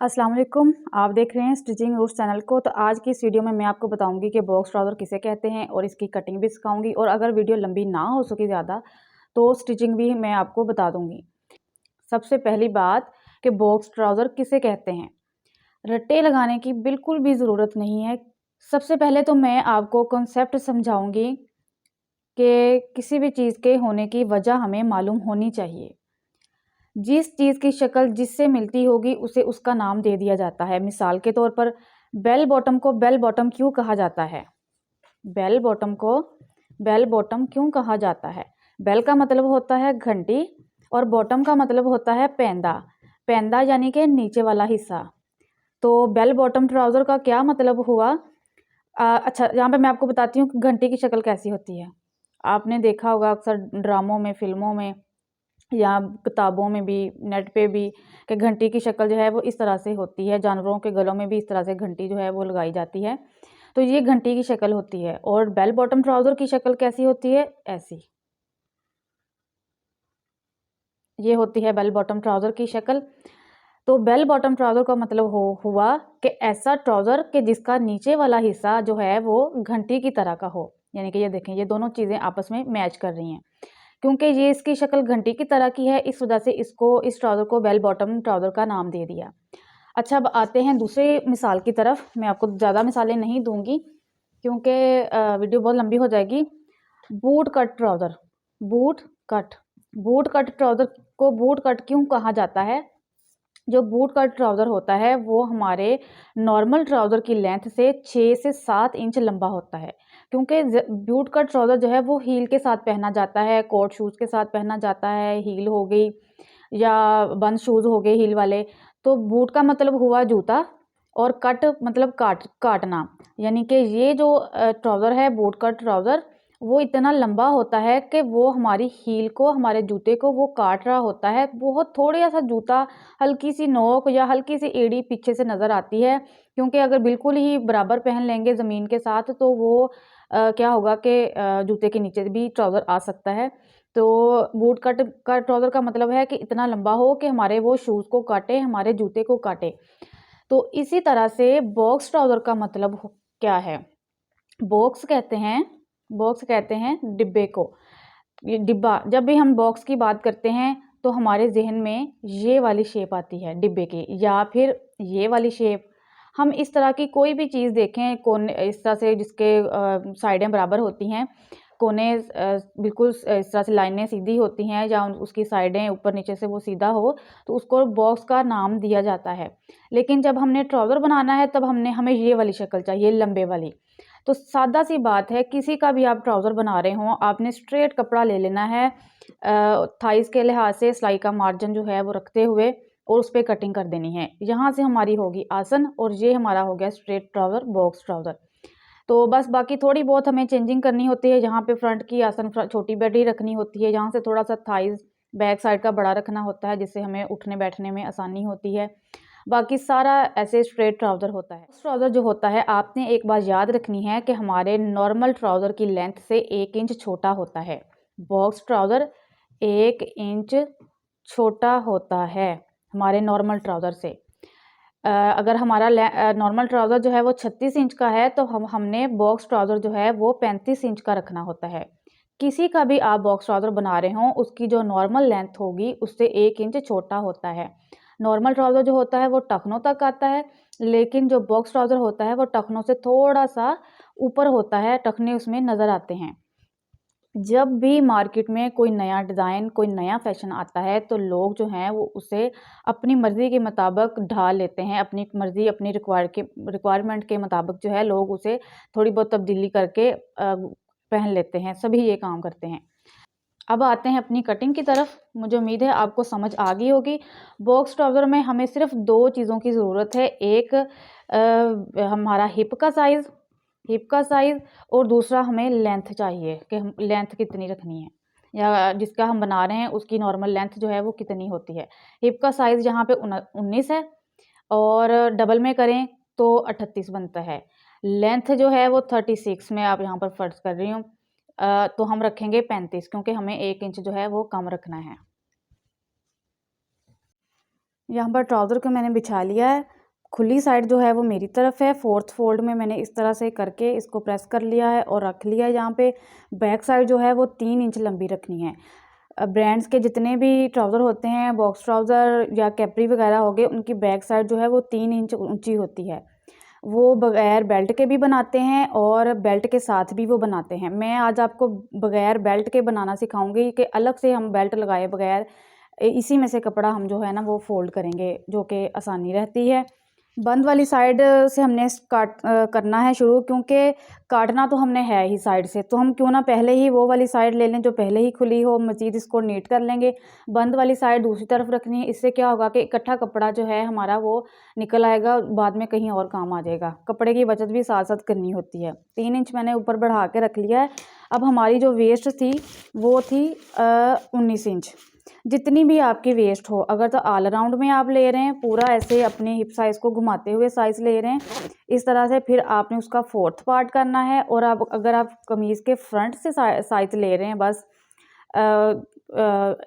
अस्सलाम वालेकुम। आप देख रहे हैं स्टिचिंग रूट्स चैनल को। तो आज की इस वीडियो में मैं आपको बताऊंगी कि बॉक्स ट्राउज़र किसे कहते हैं और इसकी कटिंग भी सिखाऊंगी, और अगर वीडियो लंबी ना हो सके ज़्यादा तो स्टिचिंग भी मैं आपको बता दूंगी। सबसे पहली बात कि बॉक्स ट्राउज़र किसे कहते हैं। रट्टे लगाने की बिल्कुल भी ज़रूरत नहीं है। सबसे पहले तो मैं आपको कॉन्सेप्ट समझाऊंगी कि किसी भी चीज़ के होने की वजह हमें मालूम होनी चाहिए। जिस चीज़ की शक्ल जिससे मिलती होगी उसे उसका नाम दे दिया जाता है। मिसाल के तौर पर बेल बॉटम को बेल बॉटम क्यों कहा जाता है? बेल बॉटम को बेल बॉटम क्यों कहा जाता है? बेल का मतलब होता है घंटी और बॉटम का मतलब होता है पेंदा। पेंदा यानी कि नीचे वाला हिस्सा। तो बेल बॉटम ट्राउज़र का क्या मतलब हुआ? अच्छा, यहाँ पे मैं आपको बताती हूँ कि घंटी की शक्ल कैसी होती है। आपने देखा होगा अक्सर ड्रामों में, फिल्मों में या किताबों में भी, नेट पे भी, कि घंटी की शक्ल जो है वो इस तरह से होती है। जानवरों के गलों में भी इस तरह से घंटी जो है वो लगाई जाती है। तो ये घंटी की शक्ल होती है। और बेल बॉटम ट्राउज़र की शक्ल कैसी होती है? ऐसी। ये होती है बेल बॉटम ट्राउज़र की शक्ल। तो बेल बॉटम ट्राउज़र का मतलब हुआ कि ऐसा ट्राउज़र कि जिसका नीचे वाला हिस्सा जो है वो घंटी की तरह का हो। यानी कि ये देखें, ये दोनों चीज़ें आपस में मैच कर रही हैं। क्योंकि ये इसकी शक्ल घंटी की तरह की है, इस वजह से इस ट्राउज़र को बेल बॉटम ट्राउज़र का नाम दे दिया। अच्छा, अब आते हैं दूसरी मिसाल की तरफ। मैं आपको ज़्यादा मिसालें नहीं दूंगी क्योंकि वीडियो बहुत लंबी हो जाएगी। Boot cut trouser. Boot cut boot cut trouser को बूट कट क्यों कहा जाता है? जो बूट कट ट्राउज़र होता है वो हमारे नॉर्मल ट्राउज़र की लेंथ से 6 से 7 इंच लंबा होता है। क्योंकि बूट कट ट्राउज़र जो है वो हील के साथ पहना जाता है, कोट शूज़ के साथ पहना जाता है। हील हो गई या बंद शूज़ हो गए हील वाले। तो बूट का मतलब हुआ जूता और कट मतलब काटना। यानी कि ये जो ट्राउज़र है, बूट कट ट्राउज़र, वो इतना लंबा होता है कि वो हमारी हील को, हमारे जूते को वो काट रहा होता है। बहुत थोड़ा-सा जूता, हल्की सी नोक या हल्की सी एड़ी पीछे से नज़र आती है। क्योंकि अगर बिल्कुल ही बराबर पहन लेंगे ज़मीन के साथ तो वो क्या होगा कि जूते के नीचे भी ट्राउज़र आ सकता है। तो बूट कट का ट्राउज़र का मतलब है कि इतना लंबा हो कि हमारे वो शूज़ को काटे, हमारे जूते को काटे। तो इसी तरह से बॉक्स ट्राउज़र का मतलब क्या है? बॉक्स कहते हैं बॉक्स कहते हैं डिब्बे को। ये डिब्बा, जब भी हम बॉक्स की बात करते हैं तो हमारे ज़हन में ये वाली शेप आती है डिब्बे की, या फिर ये वाली शेप। हम इस तरह की कोई भी चीज़ देखें कोने इस तरह से जिसके साइडें बराबर होती हैं, कोने बिल्कुल इस तरह से लाइनें सीधी होती हैं या उसकी साइडें ऊपर नीचे से वो सीधा हो, तो उसको बॉक्स का नाम दिया जाता है। लेकिन जब हमने ट्राउज़र बनाना है तब हमें ये वाली शक्ल चाहिए, लंबे वाली। तो सादा सी बात है, किसी का भी आप ट्राउज़र बना रहे हों, आपने स्ट्रेट कपड़ा ले लेना है, थाइज़ के लिहाज से सिलाई का मार्जिन जो है वो रखते हुए, और उस पे कटिंग कर देनी है। यहाँ से हमारी होगी आसन और ये हमारा हो गया स्ट्रेट ट्राउज़र, बॉक्स ट्राउज़र। तो बस बाकी थोड़ी बहुत हमें चेंजिंग करनी होती है। यहाँ पे फ्रंट की आसन छोटी बड़ी रखनी होती है, यहाँ से थोड़ा-सा थाइज़ बैक साइड का बड़ा रखना होता है, जिससे हमें उठने-बैठने में आसानी होती है। बाकी सारा ऐसे स्ट्रेट ट्राउज़र होता है। ट्राउज़र जो होता है, आपने एक बात याद रखनी है कि हमारे नॉर्मल ट्राउज़र की लेंथ से 1 इंच छोटा होता है। बॉक्स ट्राउज़र 1 इंच छोटा होता है हमारे नॉर्मल ट्राउज़र से। अगर हमारा नॉर्मल ट्राउज़र जो है वो 36 इंच का है तो हमने बॉक्स ट्राउज़र जो है वो 35 इंच का रखना होता है। किसी का भी आप बॉक्स ट्राउज़र बना रहे हों, उसकी जो नॉर्मल लेंथ होगी उससे 1 इंच छोटा होता है। नॉर्मल ट्राउज़र जो होता है वो टखनों तक आता है, लेकिन जो बॉक्स ट्राउज़र होता है वो टखनों से थोड़ा-सा ऊपर होता है, टखने उसमें नज़र आते हैं। जब भी मार्केट में कोई नया डिज़ाइन, कोई नया फ़ैशन आता है तो लोग जो हैं वो उसे अपनी मर्ज़ी के मुताबिक ढाल लेते हैं। अपनी मर्ज़ी, अपनी रिक्वायरमेंट के मुताबिक जो है लोग उसे थोड़ी बहुत तब्दीली करके पहन लेते हैं। सभी ये काम करते हैं। अब आते हैं अपनी कटिंग की तरफ। मुझे उम्मीद है आपको समझ आ गई होगी। बॉक्स ट्राउज़र में हमें सिर्फ़ 2 चीज़ों की ज़रूरत है। एक हमारा हिप का साइज़, और दूसरा हमें लेंथ चाहिए कि हम लेंथ कितनी रखनी है, या जिसका हम बना रहे हैं उसकी नॉर्मल लेंथ जो है वो कितनी होती है। हिप का साइज़ यहाँ पे 19 है और डबल में करें तो 38 बनता है। लेंथ जो है वो 36 मैं आप यहाँ पर फ़र्ज़ कर रही हूँ। तो हम रखेंगे 35, क्योंकि हमें 1 इंच जो है वो कम रखना है। यहाँ पर ट्राउज़र को मैंने बिछा लिया है। खुली साइड जो है वो मेरी तरफ है। फोर्थ फोल्ड में मैंने इस तरह से करके इसको प्रेस कर लिया है और रख लिया है। यहाँ पे बैक साइड जो है वो 3 इंच लंबी रखनी है। ब्रांड्स के जितने भी ट्राउज़र होते हैं, बॉक्स ट्राउज़र या कैपरी वगैरह हो गए, उनकी बैक साइड जो है वो 3 इंच ऊंची होती है। वो बगैर बेल्ट के भी बनाते हैं और बेल्ट के साथ भी वो बनाते हैं। मैं आज आपको बगैर बेल्ट के बनाना सिखाऊंगी कि अलग से हम बेल्ट लगाए बगैर इसी में से कपड़ा हम जो है ना वो फोल्ड करेंगे, जो कि आसानी रहती है। बंद वाली साइड से हमने करना है शुरू, क्योंकि काटना तो हमने है ही साइड से, तो हम क्यों ना पहले ही वो वाली साइड ले लें जो पहले ही खुली हो। मज़ीद इसको नीट कर लेंगे। बंद वाली साइड दूसरी तरफ रखनी है। इससे क्या होगा कि इकट्ठा कपड़ा जो है हमारा वो निकल आएगा, बाद में कहीं और काम आ जाएगा। कपड़े की बचत भी साथ साथ करनी होती है। 3 इंच मैंने ऊपर बढ़ा के रख लिया है। अब हमारी जो वेस्ट थी वो थी 19 इंच। जितनी भी आपकी वेस्ट हो, अगर तो ऑल राउंड में आप ले रहे हैं पूरा ऐसे अपने हिप साइज़ को घुमाते हुए साइज़ ले रहे हैं इस तरह से, फिर आपने उसका फोर्थ पार्ट करना है। और आप अगर आप कमीज़ के फ्रंट से साइज़ ले रहे हैं, बस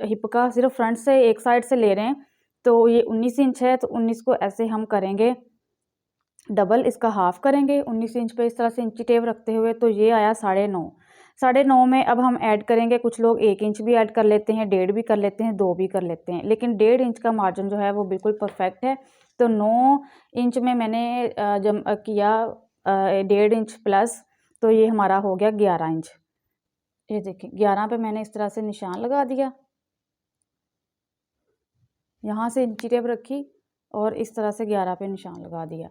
हिप का सिर्फ फ्रंट से एक साइड से ले रहे हैं, तो ये 19 इंच है, तो 19 को ऐसे हम करेंगे डबल, इसका हाफ करेंगे 19 इंच पे इस तरह से इंची टेप रखते हुए, तो ये आया 9.5। 9.5 में अब हम ऐड करेंगे, कुछ लोग 1 इंच भी ऐड कर लेते हैं, 1.5 भी कर लेते हैं, 2 भी कर लेते हैं, लेकिन 1.5 इंच का मार्जिन जो है वो बिल्कुल परफेक्ट है। तो 9 इंच में मैंने जब किया 1.5 इंच प्लस, तो ये हमारा हो गया 11 इंच। ये देखिए 11 पे मैंने इस तरह से निशान लगा दिया, यहाँ से इंची टेप रखी और इस तरह से 11 पे निशान लगा दिया।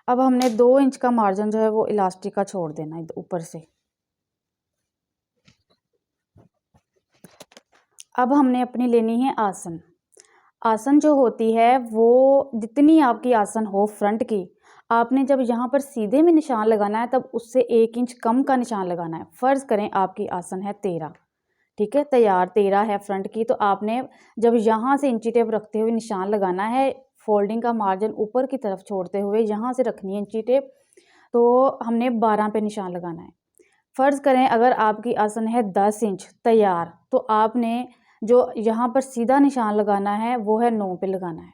अब हमने 2 इंच का मार्जिन जो है वो इलास्टिक का छोड़ देना है ऊपर से। अब हमने अपनी लेनी है आसन। आसन जो होती है वो जितनी आपकी आसन हो फ्रंट की, आपने जब यहाँ पर सीधे में निशान लगाना है तब उससे 1 इंच कम का निशान लगाना है। फ़र्ज़ करें आपकी आसन है 13, ठीक है, तैयार 13 है फ्रंट की, तो आपने जब यहाँ से इंची टेप रखते हुए निशान लगाना है, फोल्डिंग का मार्जिन ऊपर की तरफ छोड़ते हुए यहाँ से रखनी है इंची टेप, तो हमने 12 पे निशान लगाना है। फ़र्ज़ करें अगर आपकी आसन है 10 इंच तैयार, तो आपने जो यहाँ पर सीधा निशान लगाना है वो है 9 पे लगाना है।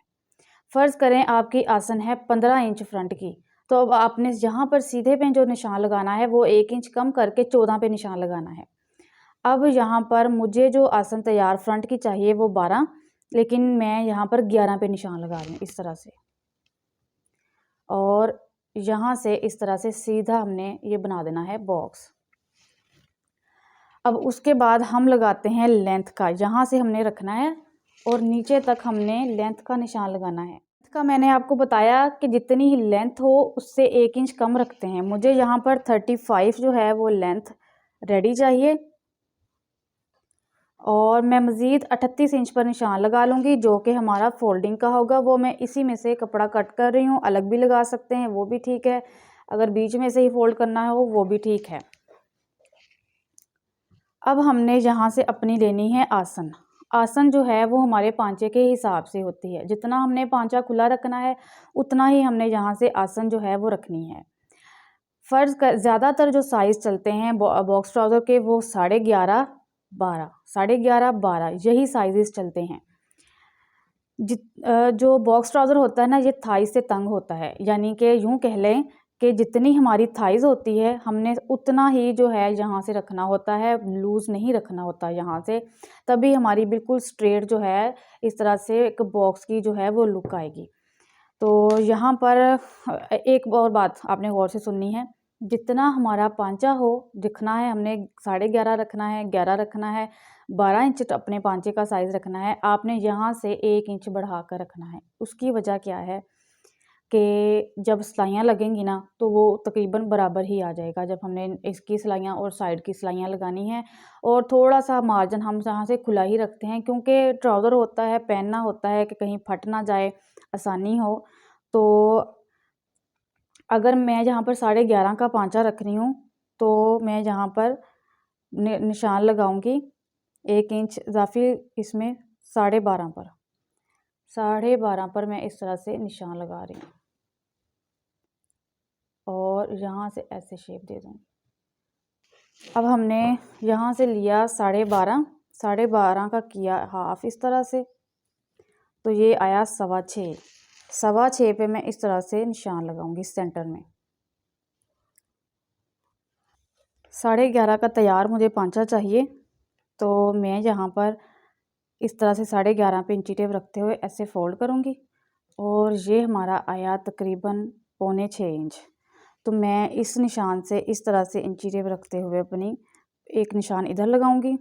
फ़र्ज़ करें आपकी आसन है 15 इंच फ्रंट की, तो अब आपने यहाँ पर सीधे पे जो निशान लगाना है वो 1 इंच कम करके 14 पे निशान लगाना है। अब यहाँ पर मुझे जो आसन तैयार फ्रंट की चाहिए वो 12, लेकिन मैं यहाँ पर 11 पे निशान लगा रही हूँ इस तरह से, और यहाँ से इस तरह से सीधा हमने ये बना देना है बॉक्स। अब उसके बाद हम लगाते हैं लेंथ का, यहाँ से हमने रखना है और नीचे तक हमने लेंथ का निशान लगाना है। का मैंने आपको बताया कि जितनी ही लेंथ हो उससे 1 इंच कम रखते हैं। मुझे यहाँ पर 35 जो है वो लेंथ रेडी चाहिए, और मैं मज़ीद 38 इंच पर निशान लगा लूँगी जो कि हमारा फोल्डिंग का होगा। वो मैं इसी में से कपड़ा कट कर रही हूँ, अलग भी लगा सकते हैं वो भी ठीक है, अगर बीच में से ही फोल्ड करना हो वो भी ठीक है। अब हमने यहाँ से अपनी लेनी है आसन। आसन जो है वो हमारे पांचे के हिसाब से होती है, जितना हमने पांचा खुला रखना है उतना ही हमने यहाँ से आसन जो है वो रखनी है। फ़र्ज़ कर ज़्यादातर जो साइज़ चलते हैं बॉक्स ट्राउज़र के वो 11.5, 12, 11.5, 12 यही साइज़ चलते हैं। जो बॉक्स ट्राउज़र होता है ना, ये थाइस से तंग होता है, यानी कि यूँ कह लें कि जितनी हमारी थाइज़ होती है हमने उतना ही जो है यहाँ से रखना होता है, लूज़ नहीं रखना होता यहाँ से, तभी हमारी बिल्कुल स्ट्रेट जो है इस तरह से एक बॉक्स की जो है वो लुक आएगी। तो यहाँ पर एक और बात आपने गौर से सुननी है, जितना हमारा पांचा हो दिखना है हमने 11.5 रखना है, 11 रखना है, 12 इंच अपने पांचे का साइज़ रखना है, आपने यहाँ से 1 इंच बढ़ा कर रखना है। उसकी वजह क्या है कि जब सिलाइयाँ लगेंगी ना तो वो तकरीबन बराबर ही आ जाएगा, जब हमने इसकी सिलाइयाँ और साइड की सिलाइयाँ लगानी है। और थोड़ा-सा मार्जिन हम यहाँ से खुला ही रखते हैं, क्योंकि ट्राउज़र होता है, पहनना होता है कि कहीं फट ना जाए, आसानी हो। तो अगर मैं यहाँ पर 11.5 का पांचा रख रही हूँ, तो मैं यहाँ पर निशान लगाऊंगी 1 इंच इजाफी इसमें 12.5 पर, 12.5 पर मैं इस तरह से निशान लगा रही हूँ और यहाँ से ऐसे शेप दे दूँगी। अब हमने यहाँ से लिया 12.5, 12.5 का किया हाफ इस तरह से, तो ये आया 6.25। 6.25 पे मैं इस तरह से निशान लगाऊंगी सेंटर में। 11.5 का तैयार मुझे पांचा चाहिए, तो मैं यहाँ पर इस तरह से 11.5 पे इंची टेप रखते हुए ऐसे फोल्ड करूँगी और ये हमारा आया तकरीबन 6.25 इंच। तो मैं इस निशान से इस तरह से इंची टेप रखते हुए अपनी एक निशान इधर लगाऊंगी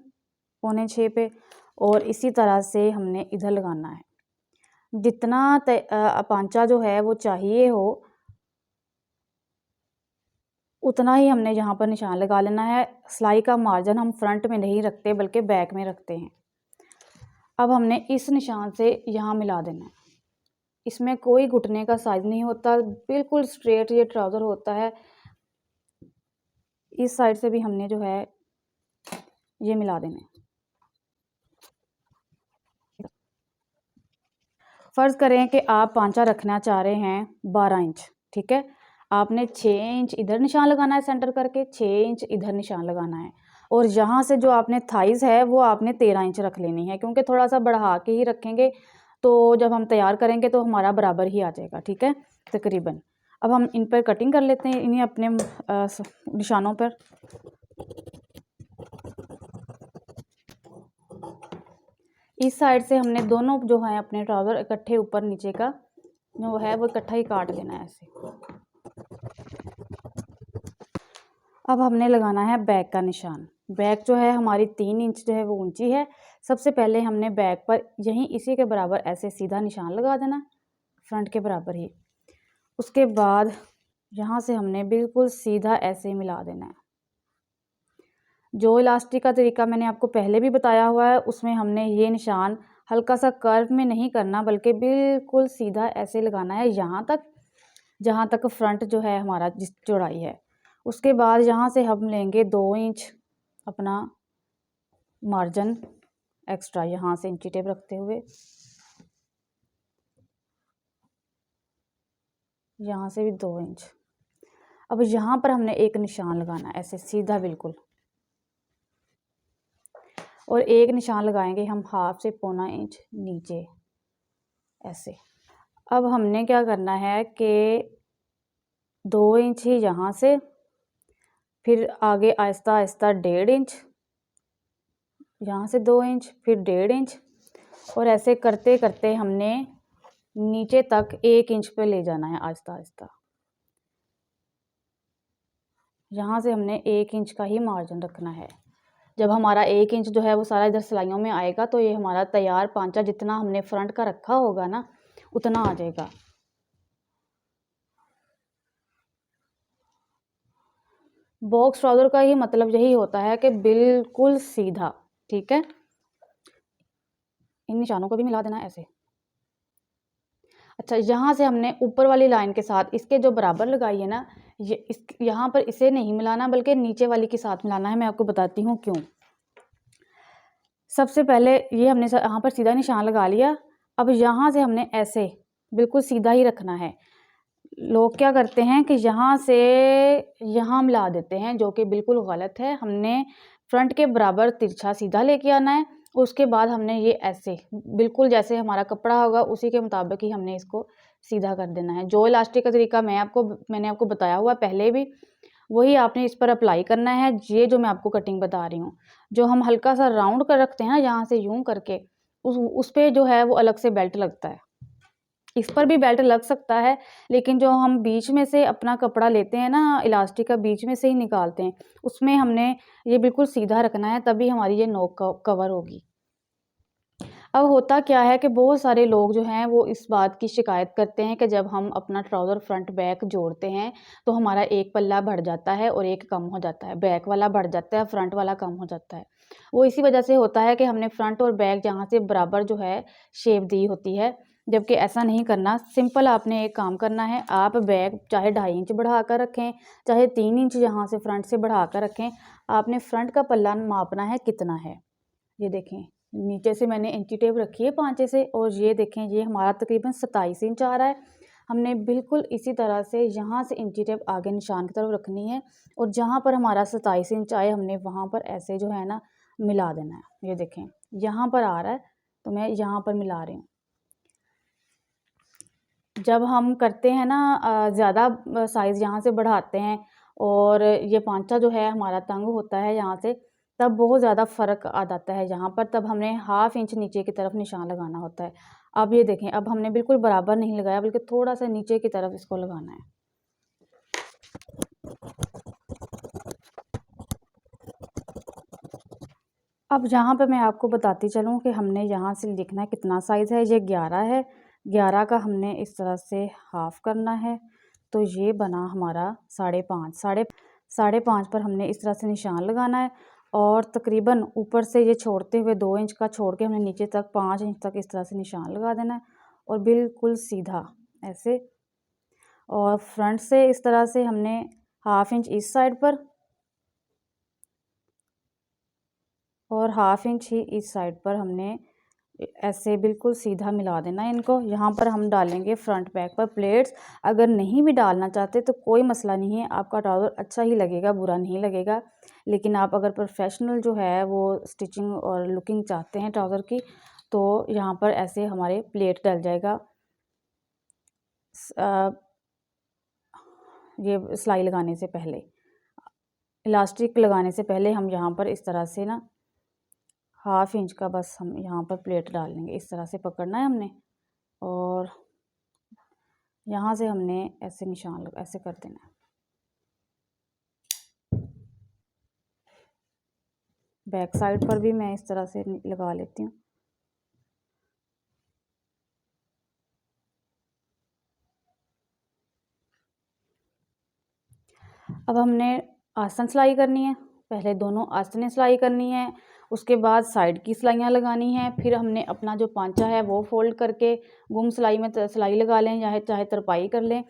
6.25 पे, और इसी तरह से हमने इधर लगाना है। जितना पांचा जो है वो चाहिए हो उतना ही हमने यहाँ पर निशान लगा लेना है। सिलाई का मार्जिन हम फ्रंट में नहीं रखते बल्कि बैक में रखते हैं। अब हमने इस निशान से यहाँ मिला देना है। इसमें कोई घुटने का साइज नहीं होता, बिल्कुल स्ट्रेट ये ट्राउज़र होता है। इस साइड से भी हमने जो है ये मिला देना है। फ़र्ज़ करें कि आप पांचा रखना चाह रहे हैं 12 इंच, ठीक है। आपने 6 इंच इधर निशान लगाना है सेंटर करके, 6 इंच इधर निशान लगाना है, और यहाँ से जो आपने थाइज़ है वो आपने 13 इंच रख लेनी है, क्योंकि थोड़ा सा बढ़ा के ही रखेंगे तो जब हम तैयार करेंगे तो हमारा बराबर ही आ जाएगा, ठीक है, तकरीबन। अब हम इन पर कटिंग कर लेते हैं, इन्हीं अपने निशानों पर। इस साइड से हमने दोनों जो है अपने ट्राउज़र इकट्ठे ऊपर नीचे का जो है वो इकट्ठा ही काट देना है ऐसे। अब हमने लगाना है बैक का निशान। बैक जो है हमारी 3 इंच जो है वो ऊंची है। सबसे पहले हमने बैक पर यहीं इसी के बराबर ऐसे सीधा निशान लगा देना, फ्रंट के बराबर ही। उसके बाद यहाँ से हमने बिल्कुल सीधा ऐसे मिला देना है। जो इलास्टिक का तरीका मैंने आपको पहले भी बताया हुआ है, उसमें हमने ये निशान हल्का सा कर्व में नहीं करना बल्कि बिल्कुल सीधा ऐसे लगाना है यहाँ तक, जहाँ तक फ्रंट जो है हमारा जिस चौड़ाई है। उसके बाद यहाँ से हम लेंगे 2 इंच अपना मार्जिन एक्स्ट्रा, यहाँ से इंची टेप रखते हुए यहाँ से भी 2 इंच। अब यहाँ पर हमने एक निशान लगाना ऐसे सीधा बिल्कुल, और एक निशान लगाएंगे हम 1/2 से 1.25 इंच नीचे ऐसे। अब हमने क्या करना है कि 2 इंच ही यहाँ से, फिर आगे आहिस्ता आहिस्ता 1.5 इंच, यहाँ से 2 इंच, फिर 1.5 इंच, और ऐसे करते करते हमने नीचे तक 1 इंच पे ले जाना है आहिस्ता आहिस्ता। यहाँ से हमने 1 इंच का ही मार्जिन रखना है। जब हमारा 1 इंच जो है वो सारा इधर सिलाइयों में आएगा तो ये हमारा तैयार पांचा जितना हमने फ्रंट का रखा होगा ना उतना आ जाएगा। बॉक्स ट्राउज़र का ही मतलब यही होता है कि बिल्कुल सीधा, ठीक है। इन निशानों को भी मिला देना ऐसे। अच्छा, यहाँ से हमने ऊपर वाली लाइन के साथ इसके जो बराबर लगाई है ना, ये इस यहाँ पर इसे नहीं मिलाना बल्कि नीचे वाली के साथ मिलाना है। मैं आपको बताती हूँ क्यों। सबसे पहले ये हमने यहाँ पर सीधा निशान लगा लिया। अब यहाँ से हमने ऐसे बिल्कुल सीधा ही रखना है। लोग क्या करते हैं कि यहाँ से यहाँ मिला देते हैं, जो कि बिल्कुल गलत है। हमने फ्रंट के बराबर तिरछा सीधा लेके आना है, उसके बाद हमने ये ऐसे बिल्कुल जैसे हमारा कपड़ा होगा उसी के मुताबिक ही हमने इसको सीधा कर देना है। जो इलास्टिक का तरीका मैंने आपको बताया हुआ पहले भी, वही आपने इस पर अप्लाई करना है। ये जो मैं आपको कटिंग बता रही हूँ, जो हम हल्का सा राउंड कर रखते हैं ना यहाँ से यूं करके, उस पे जो है वो अलग से बेल्ट लगता है। इस पर भी बेल्ट लग सकता है, लेकिन जो हम बीच में से अपना कपड़ा लेते हैं ना, इलास्टिक का बीच में से ही निकालते हैं, उसमें हमने ये बिल्कुल सीधा रखना है, तभी हमारी ये नोक कवर होगी। अब होता क्या है कि बहुत सारे लोग जो हैं वो इस बात की शिकायत करते हैं कि जब हम अपना ट्राउज़र फ्रंट बैक जोड़ते हैं तो हमारा एक पल्ला बढ़ जाता है और एक कम हो जाता है, बैक वाला बढ़ जाता है, फ्रंट वाला कम हो जाता है। वो इसी वजह से होता है कि हमने फ्रंट और बैक जहाँ से बराबर जो है शेप दी होती है, जबकि ऐसा नहीं करना। सिंपल आपने एक काम करना है, आप बैक चाहे 2.5 इंच बढ़ा कर रखें, चाहे 3 इंच यहाँ से फ्रंट से बढ़ा कर रखें, आपने फ्रंट का पल्ला मापना है कितना है। ये देखें, नीचे से मैंने इंची टेप रखी है पांचे से, और ये देखें ये हमारा तकरीबन 27 इंच आ रहा है। हमने बिल्कुल इसी तरह से यहाँ से इंची टेप आगे निशान की तरफ रखनी है, और जहाँ पर हमारा 27 इंच आए हमने वहाँ पर ऐसे जो है ना मिला देना है। ये देखें यहाँ पर आ रहा है तो मैं यहाँ पर मिला रही हूँ। जब हम करते हैं ना ज़्यादा साइज़ यहाँ से बढ़ाते हैं और ये पांचा जो है हमारा तंग होता है यहाँ से, तब बहुत ज़्यादा फ़र्क आ जाता है यहाँ पर। तब हमने हाफ़ इंच नीचे की तरफ निशान लगाना होता है। अब ये देखें, अब हमने बिल्कुल बराबर नहीं लगाया, बल्कि थोड़ा सा नीचे की तरफ इसको लगाना है। अब यहाँ पे मैं आपको बताती चलूँ कि हमने यहाँ से लिखना है कितना साइज़ है। ये 11 है, 11 का हमने इस तरह से हाफ़ करना है, तो ये बना हमारा 5.5। साढ़े पाँच पर हमने इस तरह से निशान लगाना है और तकरीबन ऊपर से ये छोड़ते हुए 2 इंच का छोड़ के हमने नीचे तक 5 इंच तक इस तरह से निशान लगा देना है और बिल्कुल सीधा ऐसे। और फ्रंट से इस तरह से हमने हाफ़ इंच इस साइड पर और हाफ़ इंच ही इस साइड पर हमने ऐसे बिल्कुल सीधा मिला देना है इनको। यहाँ पर हम डालेंगे फ्रंट बैक पर प्लेट्स। अगर नहीं भी डालना चाहते तो कोई मसला नहीं है, आपका ट्राउज़र अच्छा ही लगेगा, बुरा नहीं लगेगा। लेकिन आप अगर प्रोफेशनल जो है वो स्टिचिंग और लुकिंग चाहते हैं ट्राउज़र की, तो यहाँ पर ऐसे हमारे प्लेट डल जाएगा। ये सिलाई लगाने से पहले, इलास्टिक लगाने से पहले हम यहाँ पर इस तरह से ना हाफ़ इंच का बस हम यहाँ पर प्लेट डाल लेंगे। इस तरह से पकड़ना है हमने और यहाँ से हमने ऐसे निशान ऐसे कर देना है। बैक साइड पर भी मैं इस तरह से लगा लेती हूँ। अब हमने आसन सिलाई करनी है। पहले दोनों आसनें सिलाई करनी है, उसके बाद साइड की सिलाइयाँ लगानी हैं। फिर हमने अपना जो पांचा है वो फोल्ड करके गुम सिलाई में सिलाई लगा लें, चाहे तरपाई कर लें।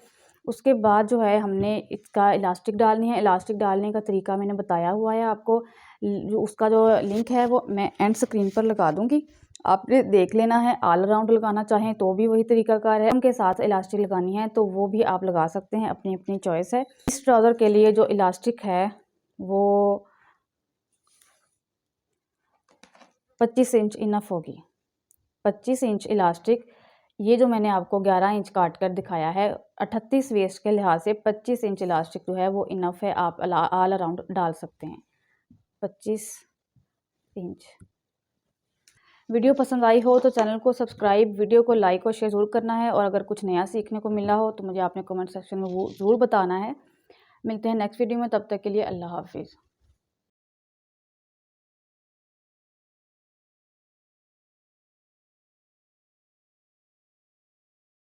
उसके बाद जो है हमने इसका इलास्टिक डालनी है। इलास्टिक डालने का तरीका मैंने बताया हुआ है आपको, उसका जो लिंक है वो मैं एंड स्क्रीन पर लगा दूँगी, आपने देख लेना है। ऑल राउंड लगाना चाहें तो भी वही तरीकाकार है, उनके साथ इलास्टिक लगानी है तो वो भी आप लगा सकते हैं, अपनी अपनी चॉइस है। इस ट्राउज़र के लिए जो इलास्टिक है वो 25 इंच इनफ होगी। 25 इंच इलास्टिक, ये जो मैंने आपको 11 इंच काट कर दिखाया है, 38 वेस्ट के लिहाज से 25 इंच इलास्टिक जो है वो इनफ है, आप ऑल अराउंड डाल सकते हैं 25 इंच। वीडियो पसंद आई हो तो चैनल को सब्सक्राइब, वीडियो को लाइक और शेयर ज़रूर करना है। और अगर कुछ नया सीखने को मिला हो तो मुझे आपने कमेंट सेक्शन में वो ज़रूर बताना है। मिलते हैं नेक्स्ट वीडियो में, तब तक के लिए अल्लाह हाफिज़।